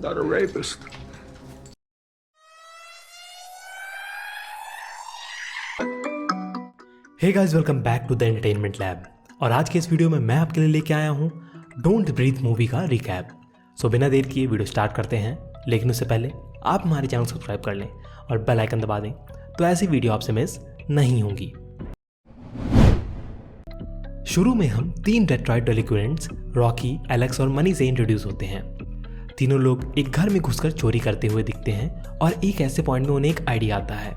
not a rapist. Hey guys, welcome back to the entertainment lab. और आज के इस वीडियो में मैं आपके लिए लेके आया हूँ डोंट ब्रीथ मूवी का रिकैप। सो बिना देर किए वीडियो स्टार्ट करते हैं, लेकिन उससे पहले आप हमारे चैनल सब्सक्राइब कर लें और बेल आइकन दबा दें तो ऐसी वीडियो आपसे मिस नहीं होंगी। शुरू में हम 3 डेट्रॉइट डेलिक्वेंट्स रॉकी, एलेक्स और मनी से इंट्रोड्यूस होते हैं। तीनों लोग एक घर में घुसकर चोरी करते हुए दिखते हैं और एक ऐसे पॉइंट में उन्हें एक आइडिया आता है।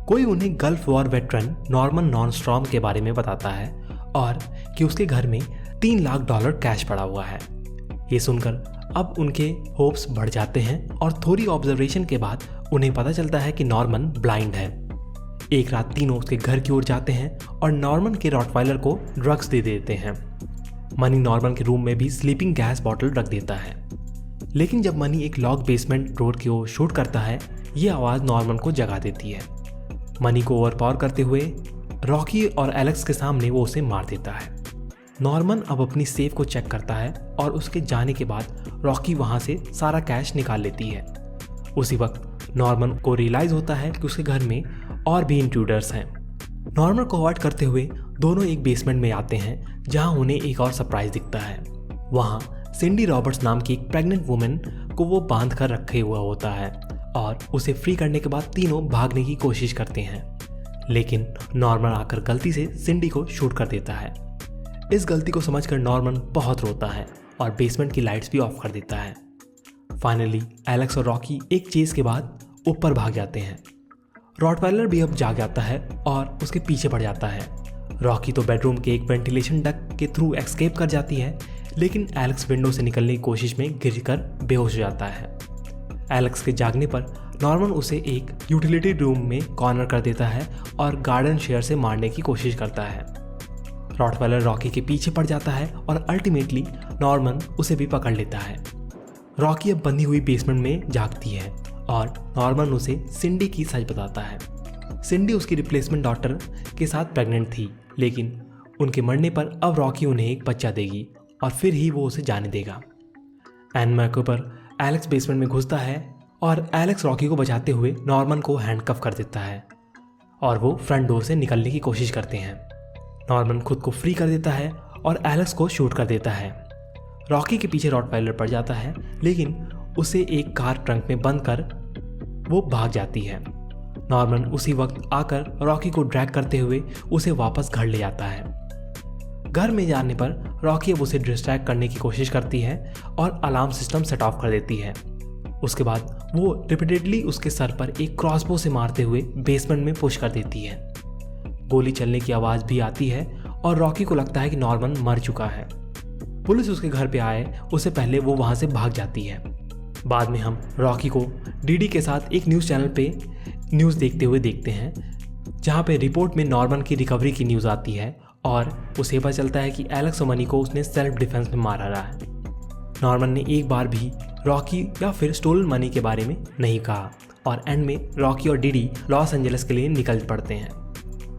कोई उन्हें गल्फ वॉर वेटरन नॉर्मन नॉनस्ट्रॉम के बारे में बताता है और कि उसके घर में $3 लाख कैश पड़ा हुआ है। ये सुनकर अब उनके होप्स बढ़ जाते हैं और थोड़ी ऑब्जर्वेशन के बाद उन्हें पता चलता है कि नॉर्मन ब्लाइंड है। एक रात तीनों उसके घर की ओर जाते हैं और नॉर्मन के रॉटवाइलर को ड्रग्स दे देते हैं। मनी नॉर्मन के रूम में भी स्लीपिंग गैस बॉटल रख देता है, लेकिन जब मनी एक लॉक बेसमेंट डोर की ओर शूट करता है, ये आवाज़ नॉर्मन को जगा देती है। मनी को ओवरपावर करते हुए रॉकी और एलेक्स के सामने वो उसे मार देता है। नॉर्मन अब अपनी सेफ को चेक करता है और उसके जाने के बाद रॉकी वहाँ से सारा कैश निकाल लेती है। उसी वक्त नॉर्मन को रियलाइज़ होता है कि उसके घर में और भी इंट्रूडर्स हैं। नॉर्मन को अवॉइड करते हुए दोनों एक बेसमेंट में आते हैं, जहाँ उन्हें एक और सरप्राइज दिखता है। वहाँ सिंडी रॉबर्ट्स नाम की एक प्रेग्नेंट वुमेन को वो बांध कर रखे हुआ होता है और उसे फ्री करने के बाद तीनों भागने की कोशिश करते हैं, लेकिन नॉर्मन आकर गलती से सिंडी को शूट कर देता है। इस गलती को समझकर नॉर्मन बहुत रोता है और बेसमेंट की लाइट्स भी ऑफ कर देता है। फाइनली एलेक्स और रॉकी एक चेज के बाद ऊपर भाग जाते हैं। रॉटवाइलर भी अब जाग जाता है और उसके पीछे पड़ जाता है। रॉकी तो बेडरूम के एक वेंटिलेशन डक्ट के थ्रू एस्केप कर जाती है, लेकिन एलेक्स विंडो से निकलने की कोशिश में गिरकर बेहोश हो जाता है। एलेक्स के जागने पर नॉर्मन उसे एक यूटिलिटी रूम में कॉर्नर कर देता है और गार्डन शेयर से मारने की कोशिश करता है। रॉटवाइलर रॉकी के पीछे पड़ जाता है और अल्टीमेटली नॉर्मन उसे भी पकड़ लेता है। रॉकी अब बंधी हुई बेसमेंट में जागती है और नॉर्मन उसे सिंडी की सच बताता है। सिंडी उसकी रिप्लेसमेंट डॉटर के साथ प्रेग्नेंट थी, लेकिन उनके मरने पर अब रॉकी उन्हें एक बच्चा देगी और फिर ही वो उसे जाने देगा। एंड मौके पर एलेक्स बेसमेंट में घुसता है और एलेक्स रॉकी को बचाते हुए नॉर्मन को हैंडकफ कर देता है और वो फ्रंट डोर से निकलने की कोशिश करते हैं। नॉर्मन खुद को फ्री कर देता है और एलेक्स को शूट कर देता है। रॉकी के पीछे रॉटवाइलर पड़ जाता है, लेकिन उसे एक कार ट्रंक में बंद कर वो भाग जाती है। नॉर्मन उसी वक्त आकर रॉकी को ड्रैग करते हुए उसे वापस घर ले जाता है। घर में जाने पर रॉकी अब उसे डिस्ट्रैक्ट करने की कोशिश करती है और अलार्म सिस्टम सेट ऑफ कर देती है। उसके बाद वो रिपीटेडली उसके सर पर एक क्रॉसबो से मारते हुए बेसमेंट में पुश कर देती है। गोली चलने की आवाज़ भी आती है और रॉकी को लगता है कि नॉर्मन मर चुका है। पुलिस उसके घर पे आए उससे पहले वो वहाँ से भाग जाती है। बाद में हम रॉकी को डीडी के साथ एक न्यूज़ चैनल पे न्यूज़ देखते हुए देखते हैं, जहाँ पे रिपोर्ट में नॉर्मन की रिकवरी की न्यूज़ आती है और उसे पता चलता है कि एलेक्स और मनी को उसने सेल्फ डिफेंस में मारा रहा है। नॉर्मन ने एक बार भी रॉकी या फिर स्टोलन मनी के बारे में नहीं कहा और एंड में रॉकी और डीडी लॉस एंजलिस के लिए निकल पड़ते हैं।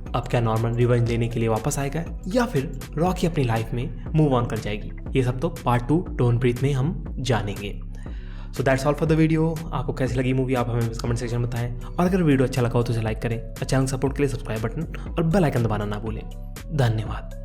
अब क्या नॉर्मन रिवेंज लेने के लिए वापस आएगा या फिर रॉकी अपनी लाइफ में मूव ऑन कर जाएगी? ये सब तो पार्ट 2 डोंट ब्रीथ में हम जानेंगे। So that's all for the video. आपको कैसी लगी मूवी आप हमें कमेंट सेक्शन में बताएं, और अगर वीडियो अच्छा लगा हो तो उसे लाइक करें और चैनल सपोर्ट के लिए सब्सक्राइब बटन और बेल आइकन दबाना ना भूलें। धन्यवाद।